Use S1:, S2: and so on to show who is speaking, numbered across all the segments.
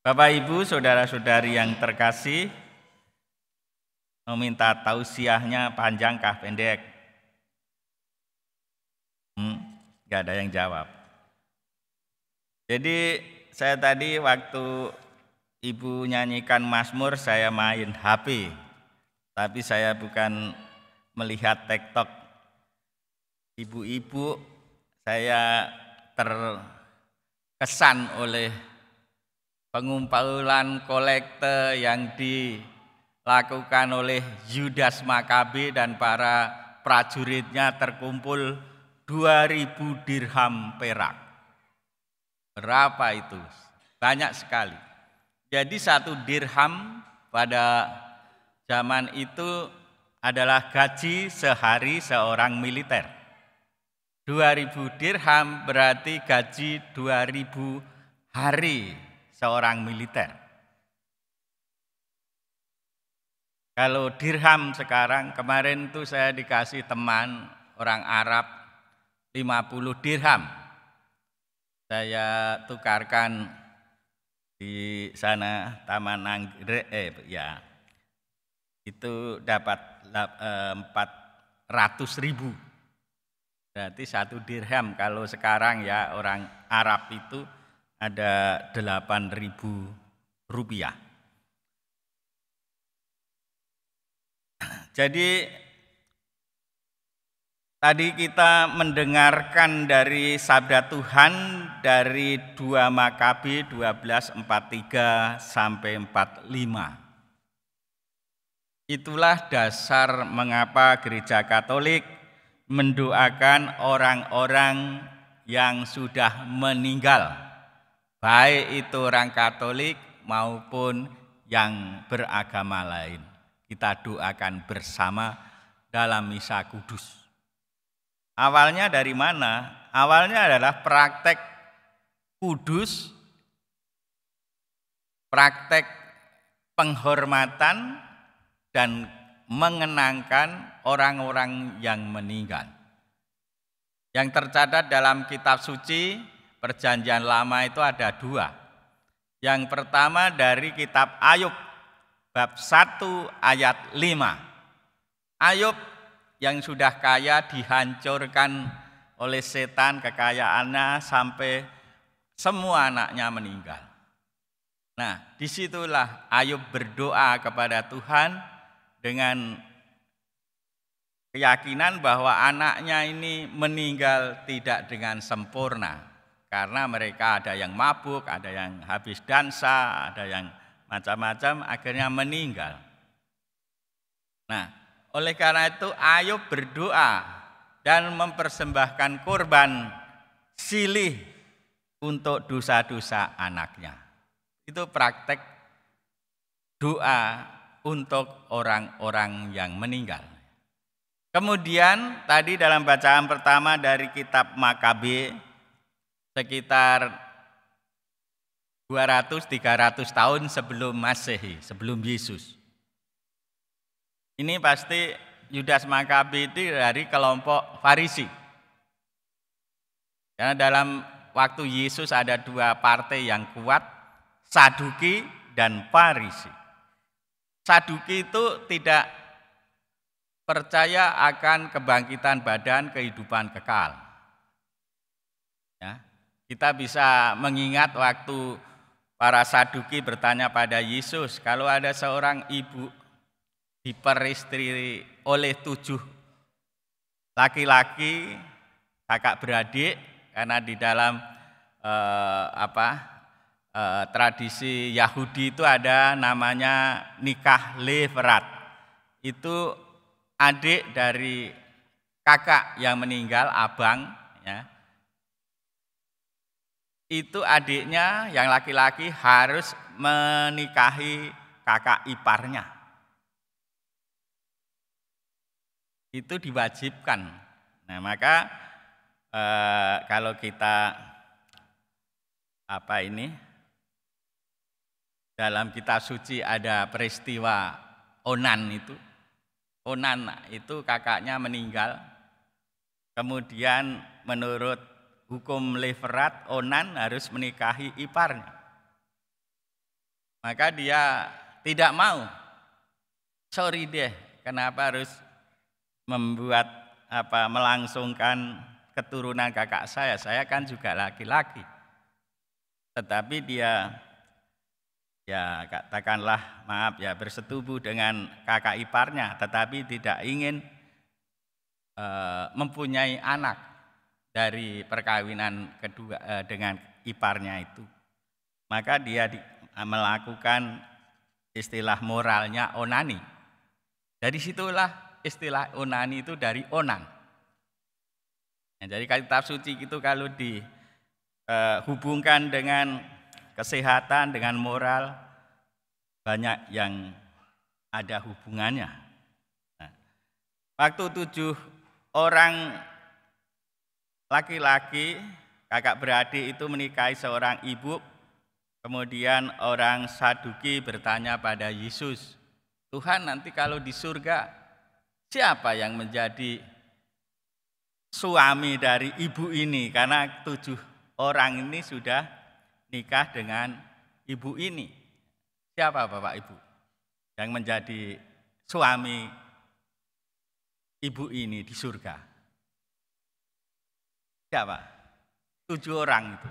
S1: Bapak Ibu, saudara-saudari yang terkasih, meminta tausiahnya panjang kah pendek? Gak ada yang jawab. Jadi saya tadi waktu Ibu nyanyikan Mazmur, saya main HP. Tapi saya bukan melihat TikTok. Ibu-ibu, saya terkesan oleh pengumpulan kolekte yang dilakukan oleh Yudas Makabe dan para prajuritnya, terkumpul 2000 dirham perak. Berapa itu? Banyak sekali. Jadi 1 dirham pada zaman itu adalah gaji sehari seorang militer. 2000 dirham berarti gaji 2000 hari seorang militer. Kalau dirham sekarang, kemarin itu saya dikasih teman orang Arab 50 dirham. Saya tukarkan di sana Taman Anggrek, itu dapat 400.000. Berarti 1 dirham kalau sekarang ya orang Arab itu ada 8.000 rupiah. Jadi tadi kita mendengarkan dari sabda Tuhan dari 2 Makabe 12:43 sampai 45. Itulah dasar mengapa Gereja Katolik mendoakan orang-orang yang sudah meninggal, baik itu orang Katolik maupun yang beragama lain. Kita doakan bersama dalam misa kudus. Awalnya dari mana? Awalnya adalah praktek kudus, praktek penghormatan dan mengenangkan orang-orang yang meninggal. Yang tercatat dalam kitab suci Perjanjian Lama itu ada 2. Yang pertama dari kitab Ayub bab 1 ayat 5. Ayub yang sudah kaya dihancurkan oleh setan kekayaannya sampai semua anaknya meninggal. Nah, disitulah Ayub berdoa kepada Tuhan dengan keyakinan bahwa anaknya ini meninggal tidak dengan sempurna. Karena mereka ada yang mabuk, ada yang habis dansa, ada yang macam-macam, akhirnya meninggal. Nah, oleh karena itu Ayub berdoa dan mempersembahkan korban silih untuk dosa-dosa anaknya. Itu praktek doa untuk orang-orang yang meninggal. Kemudian tadi dalam bacaan pertama dari kitab Makabe, sekitar 200-300 tahun sebelum Masehi, sebelum Yesus. Ini pasti Yudas Makabe itu dari kelompok Farisi. Karena dalam waktu Yesus ada 2 partai yang kuat, Saduki dan Farisi. Saduki itu tidak percaya akan kebangkitan badan, kehidupan kekal. Ya, kita bisa mengingat waktu para Saduki bertanya pada Yesus, kalau ada seorang ibu diperistri oleh 7 laki-laki, kakak beradik, karena di dalam tradisi Yahudi itu ada namanya nikah leverat. Itu adik dari kakak yang meninggal, abang, ya. Itu adiknya yang laki-laki harus menikahi kakak iparnya. Itu diwajibkan. Nah, maka kalau kita dalam kitab suci ada peristiwa Onan itu. Onan itu kakaknya meninggal. Kemudian menurut hukum Leverat, Onan harus menikahi iparnya. Maka dia tidak mau. Sorry deh, kenapa harus melangsungkan keturunan kakak saya kan juga laki-laki. Tetapi dia ya katakanlah maaf ya bersetubuh dengan kakak iparnya, tetapi tidak ingin mempunyai anak dari perkawinan kedua dengan iparnya itu. Maka dia melakukan istilah moralnya onani. Dari situlah istilah onani itu dari onan. Nah, jadi kitab suci itu kalau dihubungkan dengan kesehatan, dengan moral, banyak yang ada hubungannya. Nah, waktu 7 orang laki-laki kakak beradik itu menikahi seorang ibu, kemudian orang Saduki bertanya pada Yesus, Tuhan nanti kalau di surga siapa yang menjadi suami dari ibu ini? Karena 7 orang ini sudah nikah dengan ibu ini. Siapa Bapak Ibu yang menjadi suami ibu ini di surga? Siapa? 7 orang itu.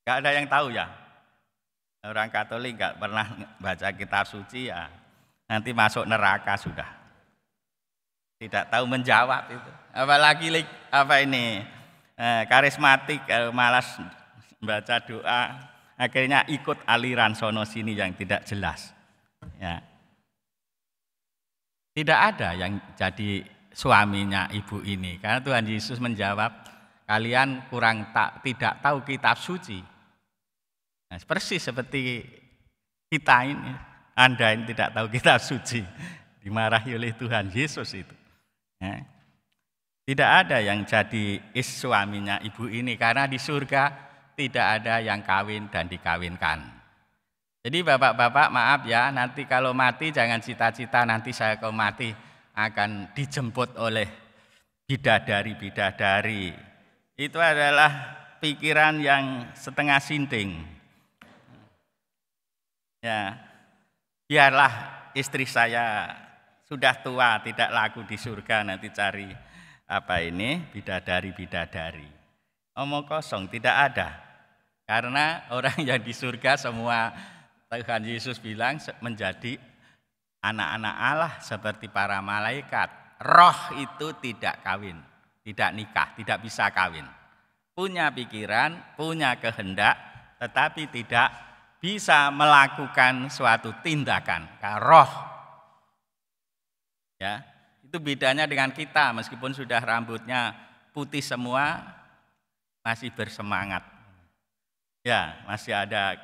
S1: Gak ada yang tahu ya. Orang Katolik gak pernah baca kitab suci ya. Nanti masuk neraka sudah. Tidak tahu menjawab itu. Apalagi karismatik malas baca doa, akhirnya ikut aliran sono sini yang tidak jelas. Ya. Tidak ada yang jadi suaminya ibu ini, karena Tuhan Yesus menjawab, kalian tidak tahu kitab suci. Nah, persis seperti kita ini, Anda ini tidak tahu kitab suci, dimarahi oleh Tuhan Yesus itu. Ya. Tidak ada yang jadi suaminya ibu ini, karena di surga tidak ada yang kawin dan dikawinkan. Jadi bapak-bapak maaf ya, nanti kalau mati jangan cita-cita nanti saya kalau mati akan dijemput oleh bidadari-bidadari. Itu adalah pikiran yang setengah sinting. Ya, biarlah istri saya sudah tua tidak laku di surga, nanti cari bidadari-bidadari. Omong kosong, tidak ada. Karena orang yang di surga semua Tuhan Yesus bilang menjadi anak-anak Allah seperti para malaikat. Roh itu tidak kawin, tidak nikah, tidak bisa kawin. Punya pikiran, punya kehendak, tetapi tidak bisa melakukan suatu tindakan. Roh, ya, itu bedanya dengan kita. Meskipun sudah rambutnya putih semua, masih bersemangat. Ya, masih ada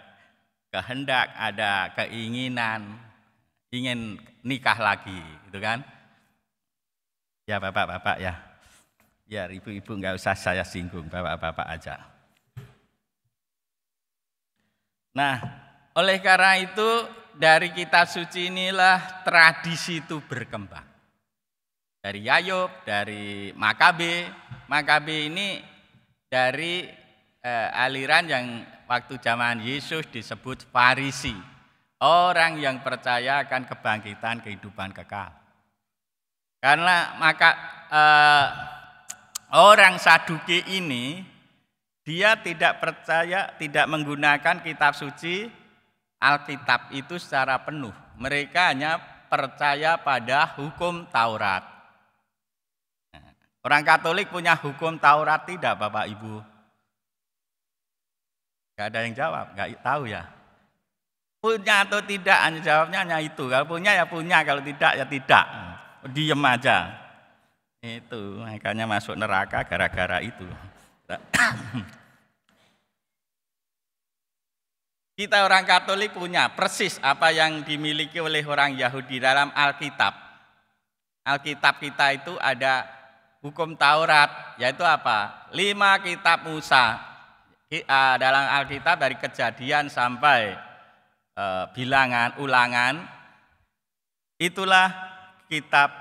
S1: kehendak, ada keinginan, ingin nikah lagi, gitu kan? Ya bapak-bapak ya, ya ibu-ibu nggak usah saya singgung, bapak-bapak aja. Nah, oleh karena itu dari kitab suci inilah tradisi itu berkembang. Dari Yakub, dari Makabe ini dari aliran yang waktu zaman Yesus disebut Farisi. Orang yang percaya akan kebangkitan kehidupan kekal. Karena orang Saduki ini dia tidak percaya, tidak menggunakan kitab suci Alkitab itu secara penuh. Mereka hanya percaya pada hukum Taurat. Orang Katolik punya hukum Taurat tidak, Bapak Ibu? Gak ada yang jawab, gak tahu ya. Punya atau tidak, hanya jawabnya hanya itu. Kalau punya ya punya, kalau tidak ya tidak. Diem aja. Itu makanya masuk neraka gara-gara itu. Kita orang Katolik punya persis apa yang dimiliki oleh orang Yahudi dalam Alkitab. Alkitab kita itu ada hukum Taurat, yaitu apa? 5 kitab Musa. Dalam Alkitab dari Kejadian sampai Bilangan, Ulangan, itulah kitab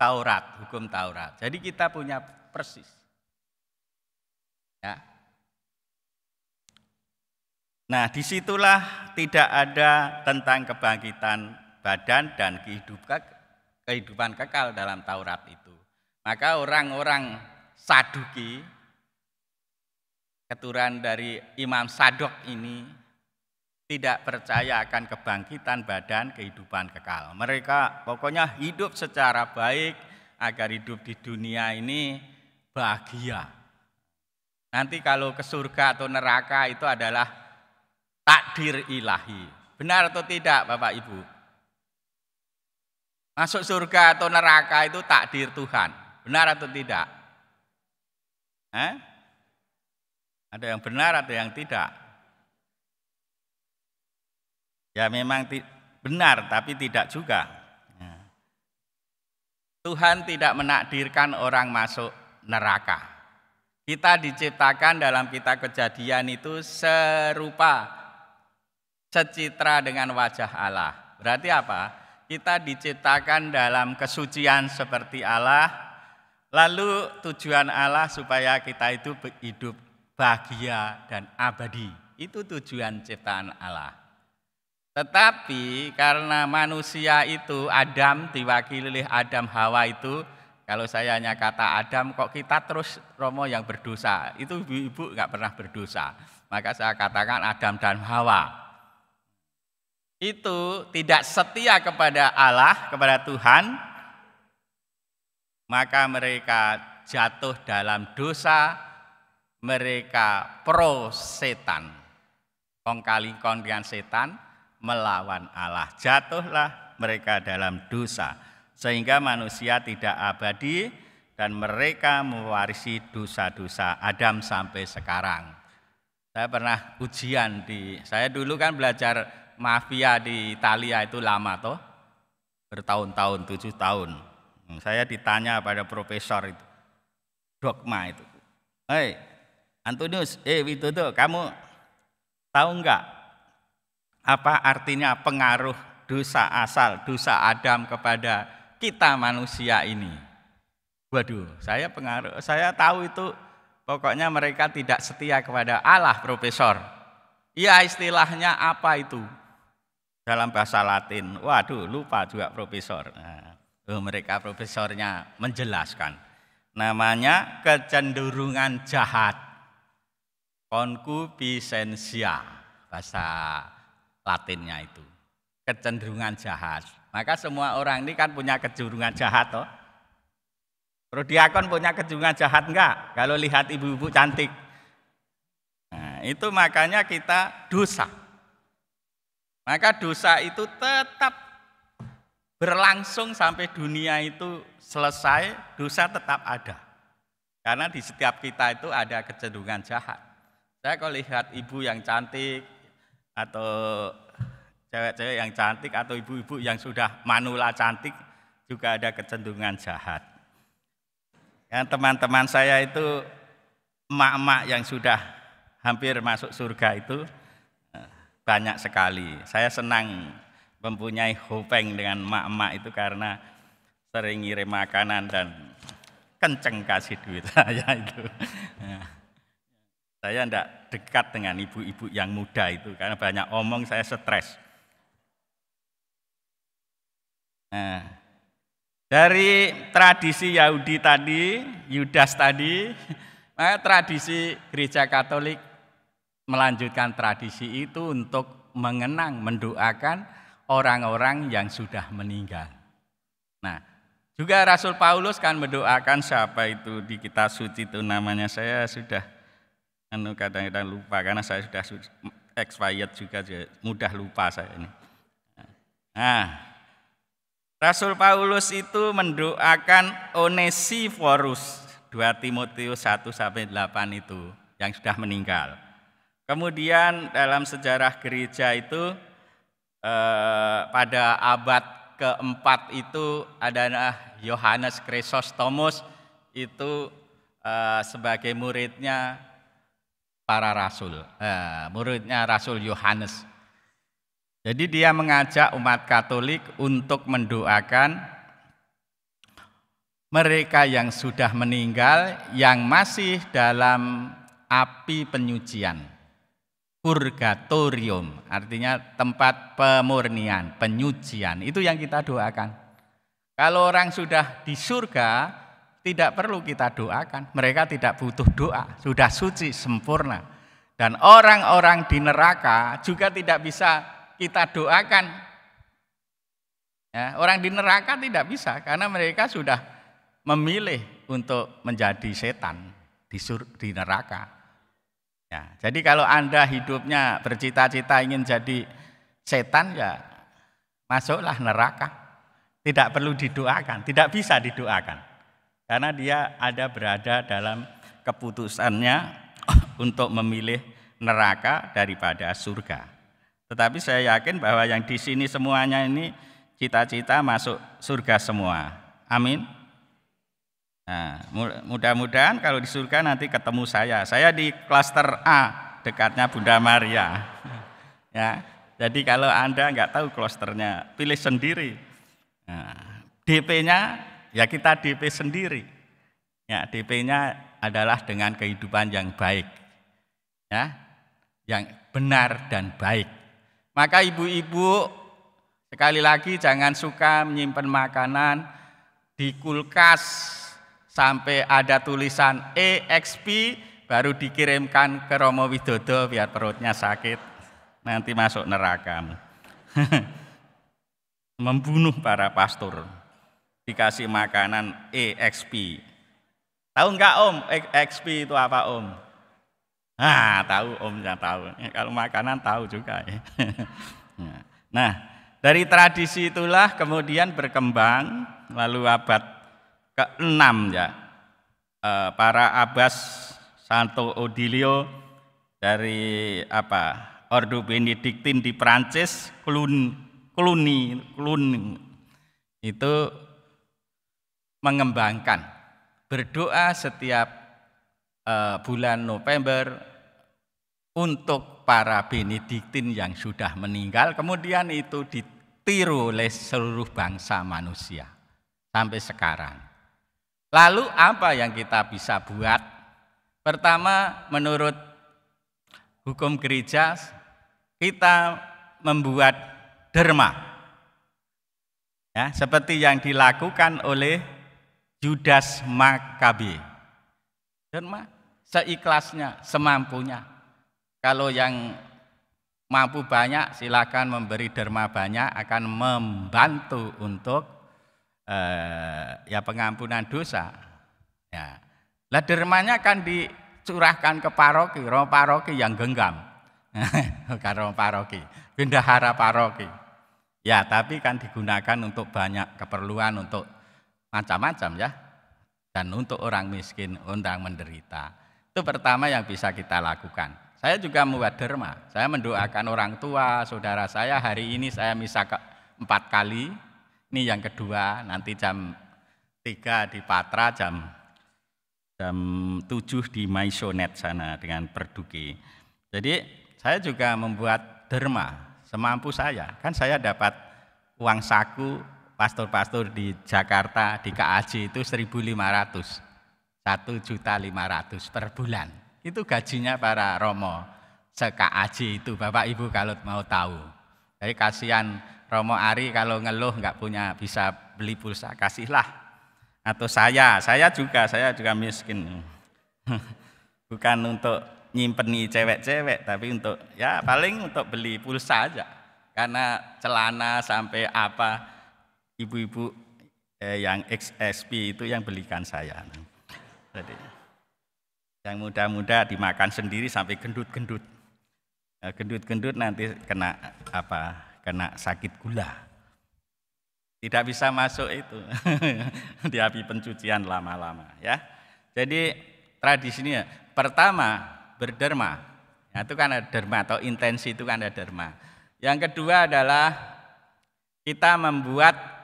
S1: Taurat, hukum Taurat. Jadi kita punya persis. Ya. Nah, disitulah tidak ada tentang kebangkitan badan dan kehidupan kekal dalam Taurat itu. Maka orang-orang Saduki, keturunan dari Imam Sadok ini, tidak percaya akan kebangkitan badan, kehidupan kekal. Mereka pokoknya hidup secara baik agar hidup di dunia ini bahagia. Nanti kalau ke surga atau neraka itu adalah takdir ilahi. Benar atau tidak Bapak Ibu? Masuk surga atau neraka itu takdir Tuhan. Benar atau tidak? Ada yang benar, ada yang tidak. Ya memang benar, tapi tidak juga. Tuhan tidak menakdirkan orang masuk neraka. Kita diciptakan dalam kitab Kejadian itu serupa, secitra dengan wajah Allah. Berarti apa? Kita diciptakan dalam kesucian seperti Allah, lalu tujuan Allah supaya kita itu hidup bahagia dan abadi. Itu tujuan ciptaan Allah. Tetapi karena manusia itu, Adam diwakili oleh Adam Hawa itu, kalau saya hanya kata Adam, kok kita terus Romo yang berdosa. Itu ibu-ibu nggak pernah berdosa. Maka saya katakan Adam dan Hawa. Itu tidak setia kepada Allah, kepada Tuhan, maka mereka jatuh dalam dosa, mereka pro setan, kong kali kong dengan setan, melawan Allah. Jatuhlah mereka dalam dosa, sehingga manusia tidak abadi dan mereka mewarisi dosa-dosa Adam sampai sekarang. Saya pernah ujian saya dulu kan belajar mafia di Italia itu lama toh, bertahun-tahun, 7 tahun. Saya ditanya pada profesor itu, dogma itu. Hei, Antonius, Widodo, kamu tahu enggak apa artinya pengaruh dosa asal, dosa Adam kepada kita manusia ini? Waduh, saya tahu itu, pokoknya mereka tidak setia kepada Allah, profesor. Iya, istilahnya apa itu? Dalam bahasa Latin. Waduh, lupa juga profesor. Mereka profesornya menjelaskan. Namanya kecenderungan jahat. Concupiscentia, bahasa Latinnya itu. Kecenderungan jahat. Maka semua orang ini kan punya kecenderungan jahat toh. Prodiakon punya kecenderungan jahat enggak? Kalau lihat ibu-ibu cantik. Nah, itu makanya kita dosa. Maka dosa itu tetap berlangsung sampai dunia itu selesai, dosa tetap ada. Karena di setiap kita itu ada kecenderungan jahat. Saya kalau lihat ibu yang cantik, atau cewek-cewek yang cantik, atau ibu-ibu yang sudah manula cantik, juga ada kecenderungan jahat. Yang teman-teman saya itu, emak-emak yang sudah hampir masuk surga itu banyak sekali. Saya senang mempunyai hopeng dengan emak-emak itu karena sering ngirim makanan dan kenceng kasih duit saya itu. Saya tidak dekat dengan ibu-ibu yang muda itu karena banyak omong, saya stres. Nah, dari tradisi Yahudi tadi, Yudas tadi, maka tradisi Gereja Katolik melanjutkan tradisi itu untuk mengenang, mendoakan orang-orang yang sudah meninggal. Nah, juga Rasul Paulus kan mendoakan siapa itu di kitab suci itu namanya, saya sudah kadang-kadang lupa karena saya sudah expired juga, mudah lupa saya ini. Nah, Rasul Paulus itu mendoakan Onesiforus, 2 Timotius 1-8 itu yang sudah meninggal. Kemudian dalam sejarah gereja itu pada abad keempat itu adalah Yohanes Chrysostomus itu sebagai muridnya para rasul, muridnya Rasul Yohanes. Jadi dia mengajak umat Katolik untuk mendoakan mereka yang sudah meninggal yang masih dalam api penyucian, purgatorium, artinya tempat pemurnian, penyucian. Itu yang kita doakan. Kalau orang sudah di surga, tidak perlu kita doakan. Mereka tidak butuh doa, sudah suci, sempurna. Dan orang-orang di neraka juga tidak bisa kita doakan. Ya, orang di neraka tidak bisa, karena mereka sudah memilih untuk menjadi setan di neraka. Ya, jadi kalau Anda hidupnya bercita-cita ingin jadi setan, ya masuklah neraka. Tidak perlu didoakan, tidak bisa didoakan. Karena dia berada dalam keputusannya untuk memilih neraka daripada surga. Tetapi saya yakin bahwa yang di sini semuanya ini cita-cita masuk surga semua. Amin. Nah, mudah-mudahan kalau di surga nanti ketemu saya. Saya di klaster A, dekatnya Bunda Maria. Ya, jadi kalau Anda nggak tahu klasternya, pilih sendiri. Nah, DP-nya ya kita DP sendiri. Ya, DP-nya adalah dengan kehidupan yang baik, ya, yang benar dan baik. Maka ibu-ibu sekali lagi jangan suka menyimpan makanan di kulkas sampai ada tulisan EXP baru dikirimkan ke Romo Widodo biar perutnya sakit, nanti masuk neraka. Membunuh para pastor, dikasih makanan EXP. Tahu enggak Om, EXP itu apa Om? Tahu Omnya tahu. Kalau makanan tahu juga. Nah, dari tradisi itulah kemudian berkembang, lalu abad ke-6 ya, para abbas Santo Odilio dari Ordo Benediktin di Prancis, Cluny itu mengembangkan berdoa setiap bulan November untuk para Benediktin yang sudah meninggal, kemudian itu ditiru oleh seluruh bangsa manusia sampai sekarang. Lalu apa yang kita bisa buat? Pertama, menurut hukum gereja, kita membuat derma. Ya, seperti yang dilakukan oleh Judas Makabe. Derma seikhlasnya, semampunya. Kalau yang mampu banyak, silakan memberi derma banyak, akan membantu untuk pengampunan dosa. Ya. Lah dermanya kan dicurahkan ke paroki, roh paroki yang genggam. Bukan roh paroki, bendahara paroki. Ya, tapi kan digunakan untuk banyak keperluan, untuk macam-macam ya. Dan untuk orang miskin, orang menderita. Itu pertama yang bisa kita lakukan. Saya juga membuat derma. Saya mendoakan orang tua, saudara saya. Hari ini saya misa 4 kali. Ini yang kedua, nanti jam 3 di Patra, jam 7 di Maisonet sana dengan Perduki. Jadi saya juga membuat derma semampu saya. Kan saya dapat uang saku pastor-pastor di Jakarta, di KAJ itu 1.500, 1.500.000 per bulan. Itu gajinya para Romo se-KAJ itu, Bapak Ibu kalau mau tahu. Jadi kasihan Romo Ari kalau ngeluh nggak punya bisa beli pulsa, kasihlah. Atau saya juga miskin. Bukan untuk nyimpeni cewek-cewek, tapi untuk ya paling untuk beli pulsa aja. Karena celana sampai ibu-ibu yang XSP itu yang belikan saya. Jadi yang muda-muda dimakan sendiri sampai gendut-gendut. Gendut-gendut nanti kena sakit gula. Tidak bisa masuk itu di api pencucian lama-lama ya. Jadi tradisinya pertama berderma. Ya, itu kan ada derma atau intensi itu kan ada derma. Yang kedua adalah kita membuat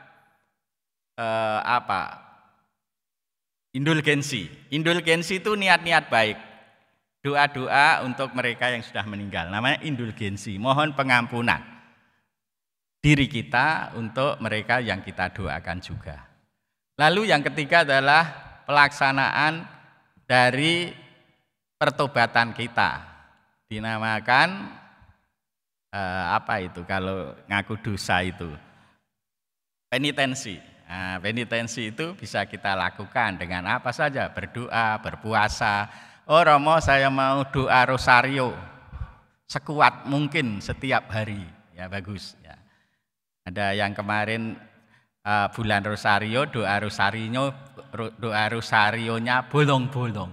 S1: indulgensi. Indulgensi itu niat-niat baik. Doa-doa untuk mereka yang sudah meninggal. Namanya indulgensi, mohon pengampunan diri kita untuk mereka yang kita doakan juga. Lalu yang ketiga adalah pelaksanaan dari pertobatan kita. dinamakan apa itu kalau ngaku dosa itu? Penitensi. Nah, penitensi itu bisa kita lakukan dengan apa saja, berdoa, berpuasa. Oh Romo, saya mau doa rosario sekuat mungkin setiap hari. Ya bagus. Ya. Ada yang kemarin bulan rosario, doa rosarionya bolong-bolong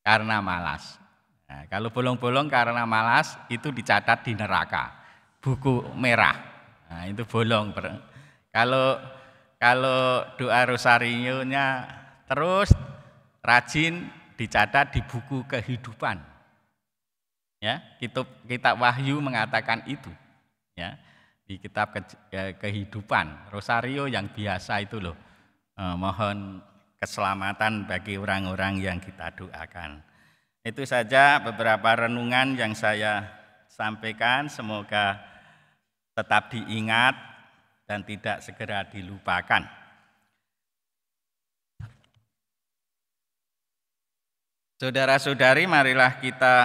S1: karena malas. Nah, kalau bolong-bolong karena malas itu dicatat di neraka, buku merah. Nah, itu bolong. Kalau doa rosarionya terus rajin dicatat di buku kehidupan. Ya, kitab Wahyu mengatakan itu. Ya, di kitab kehidupan, rosario yang biasa itu loh. Mohon keselamatan bagi orang-orang yang kita doakan. Itu saja beberapa renungan yang saya sampaikan, semoga tetap diingat dan tidak segera dilupakan. Saudara-saudari, marilah kita